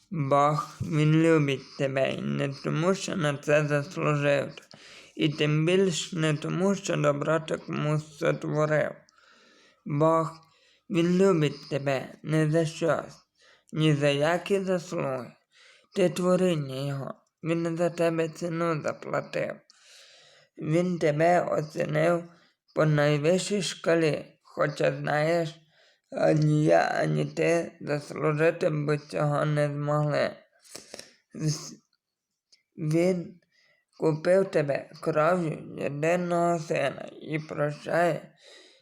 Бог, Він любить тебе і не тому, що на це заслужив, і тим більш не тому, що добро ти комусь сотворив. Бог, Він любить тебе не за щось, ні за які заслуги. Ти творіння Його, Він за тебе ціну заплатив. Він тебе оцінив по найвищій шкалі, хоча знаєш, ані я, ані ти заслужити б цього не змогли. Він купив тебе кров'ю єдиного сина і прощає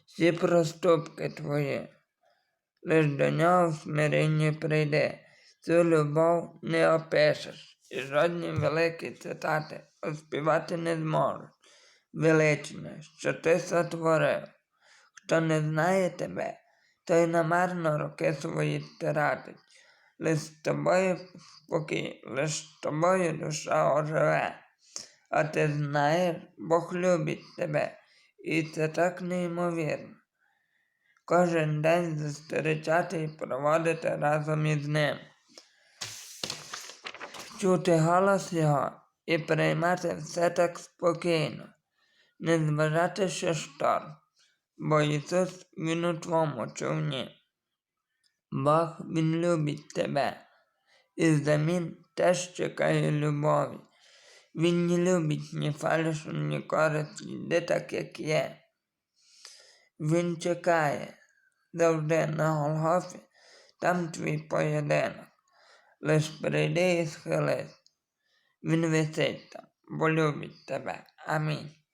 всі проступки твої. Лиш до нього в смиренні прийди, цю любов не опишеш, і жодні великі цитати оспівати не зможуть. Величне, що ти сотворив. Хто не знає тебе, той намарно роки свої тратить. Лиш з тобою спокій, лиш з тобою душа оживе. А ти знаєш, Бог любить тебе, і це так неймовірно. Кожен день зустрічати і проводити разом із ним. Чути голос Його і приймати все так спокійно. Не зважати, що шторм, бо Ісус, Він у твоєму човні. Бог, Він любить тебе, і взамін теж чекає любові. Він не любить ні фальшу, ні користь, йди так, як є. Він чекає завжди на Голгофі, там твій поєдинок. Лиш прийди і схились. Він висить там, бо любить тебе. Амінь.